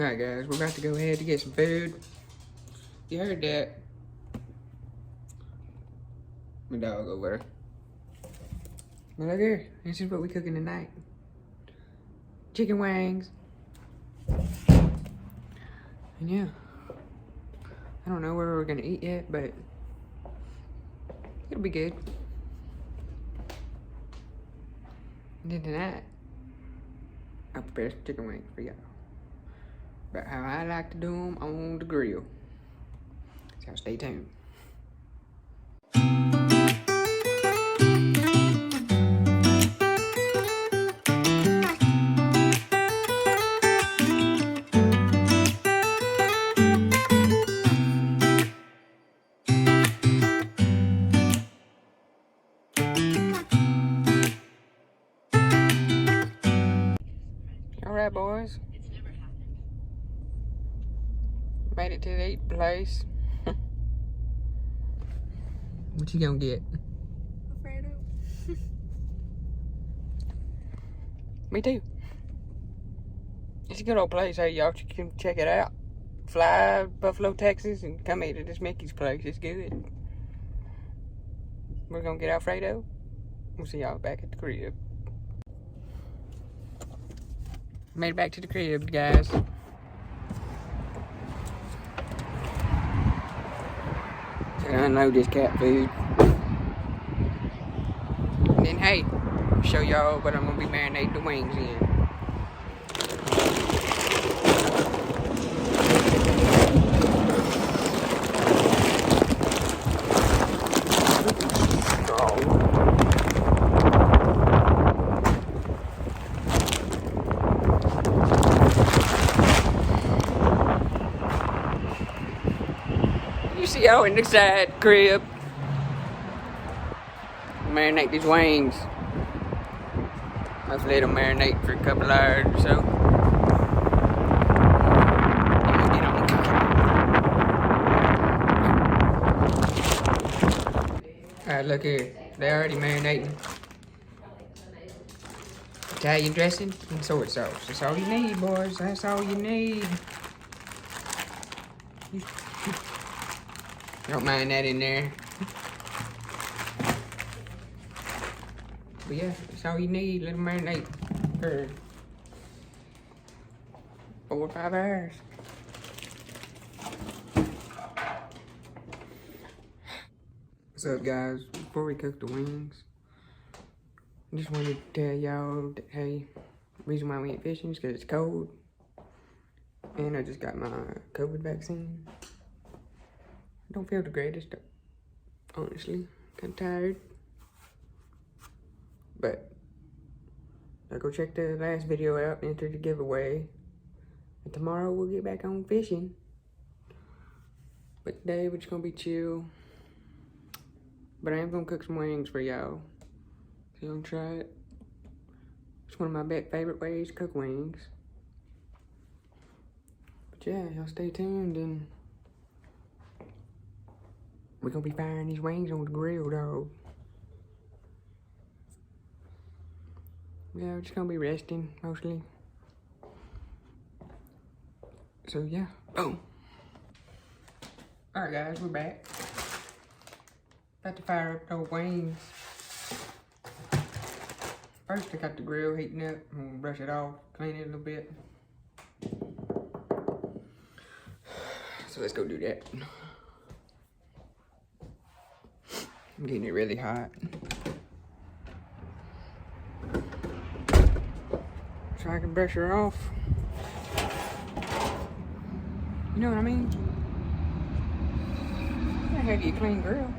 Alright guys, we're about to go ahead to get some food. You heard that. My dog over there. Well, look here. This is what we cooking tonight. Chicken wings. And yeah. I don't know where we're gonna eat yet, but it'll be good. And then tonight, I'll prepare some chicken wings for y'all. But how I like to do them on the grill. So stay tuned. All right, boys. Made it to the eat place. What you gonna get? Alfredo. Me too. It's a good old place. Hey, y'all can check it out. Fly Buffalo, Texas, and come eat at this Mickey's place. It's good. We're gonna get Alfredo. We'll see y'all back at the crib. Made it back to the crib, guys. I unload this cat food. And then, hey, show y'all what I'm gonna be marinating the wings in. You see y'all in the side crib. Marinate these wings. Hopefully it'll marinate for a couple hours or so. Alright, look here. They're already marinating. Italian dressing and soy sauce. That's all you need, boys. That's all you need. Don't mind that in there. But yeah, that's all you need. Let them marinate for 4 or 5 hours. What's up, guys? Before we cook the wings, I just wanted to tell y'all that, hey, the reason why we ain't fishing is because it's cold. And I just got my COVID vaccine. I don't feel the greatest, honestly. Kind of tired. But I'll go check the last video out, enter the giveaway. And tomorrow we'll get back on fishing. But today we're just gonna be chill. But I am gonna cook some wings for y'all. So you gonna try it? It's one of my favorite ways to cook wings. But yeah, y'all stay tuned and we're gonna be firing these wings on the grill, dog. Yeah, we're just gonna be resting, mostly. So, yeah. Boom. Alright, guys, we're back. About to fire up those wings. First, I got the grill heating up. I'm gonna brush it off, clean it a little bit. So, let's go do that. I'm getting it really hot. So I can brush her off. You know what I mean? I had you a clean grill.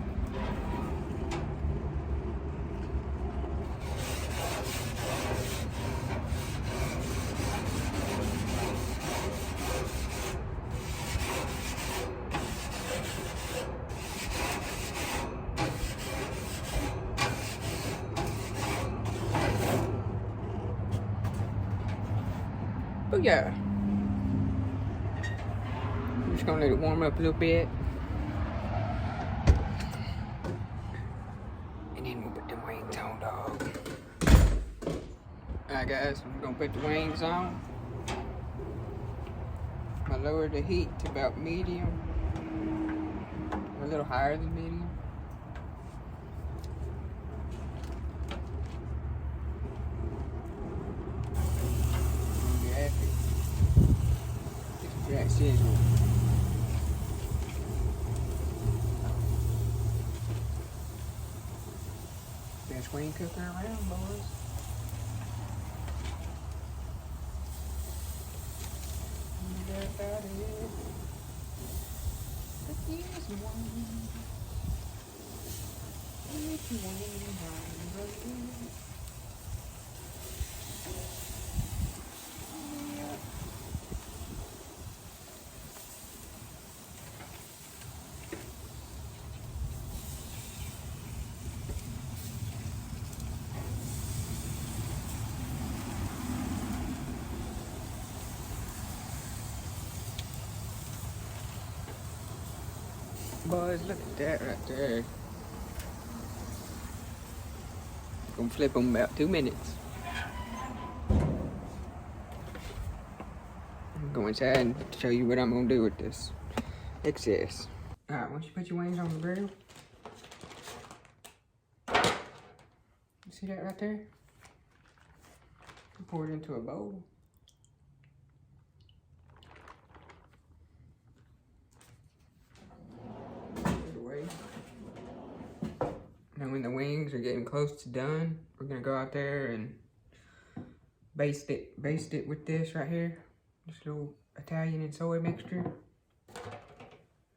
But yeah, I'm just gonna let it warm up a little bit. And then we'll put the wings on, dog. Alright guys, we're gonna put the wings on. lower the heat to about medium, or a little higher than medium. That sizzle. Best wing cooker around, boys. About it. But here's one. If you want boys, look at that right there. Gonna flip them about 2 minutes. I'm going inside and show you what I'm gonna do with this excess. Alright, once you put your wings on the grill, you see that right there? Pour it into a bowl. Now when the wings are getting close to done, we're gonna go out there and baste it with this right here. This little Italian and soy mixture.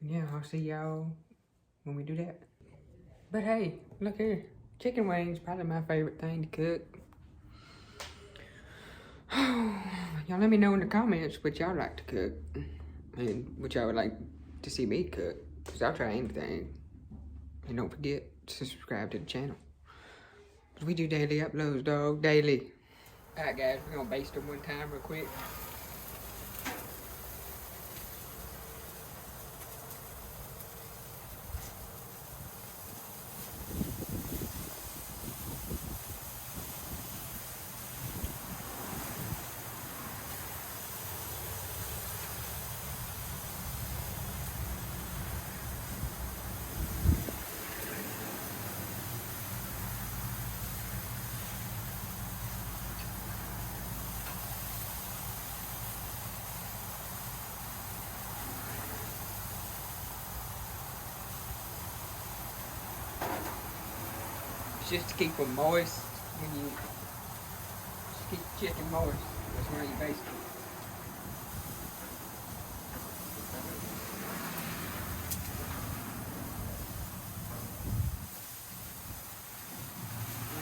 And yeah, I'll see y'all when we do that. But hey, look here. Chicken wings, probably my favorite thing to cook. Y'all let me know in the comments what y'all like to cook. And what y'all would like to see me cook. Cause I'll try anything. And don't forget to subscribe to the channel. We do daily uploads, dog, daily. Alright guys, we're gonna baste them one time real quick. Just to keep them moist. When you just keep the chicken moist, that's why you baste it.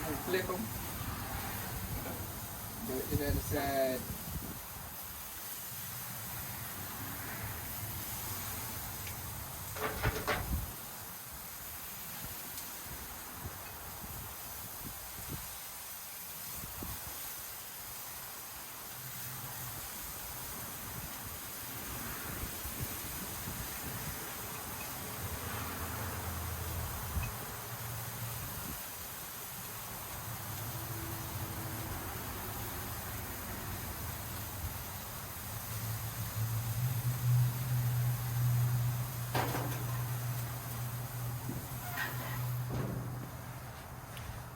And flip them. Do it to the other side.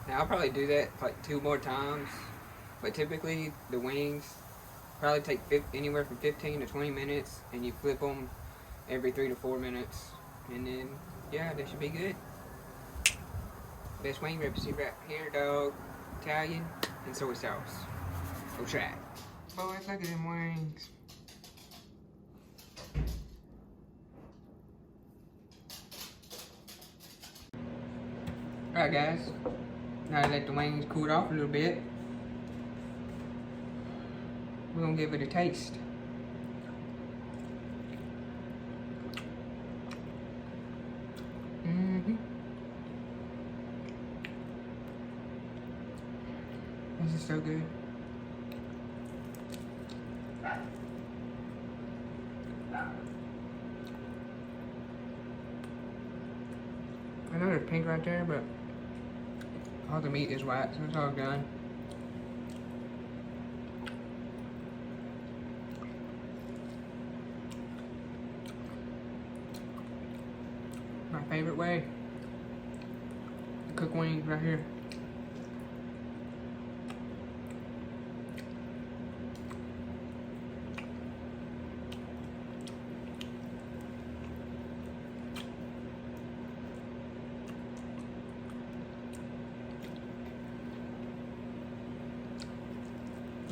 Now I'll probably do that like 2 more times, but typically the wings probably take anywhere from 15 to 20 minutes, and you flip them every 3 to 4 minutes, and then yeah, they should be good. Best wing recipe right here, dog. Italian and soy sauce. Go try it. Boys, look at them wings. Alright guys, now I let the wings cool off a little bit. We're gonna give it a taste. This is so good. I know there's pink right there, but all the meat is white, so it's all done. away. Cook wings right here.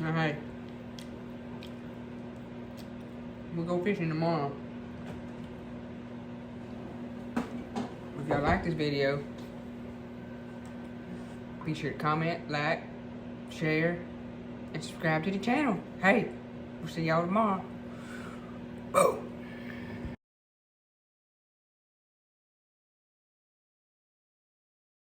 Alright. We'll go fishing tomorrow. If y'all like this video, be sure to comment, like, share, and subscribe to the channel. Hey, we'll see y'all tomorrow. Boom.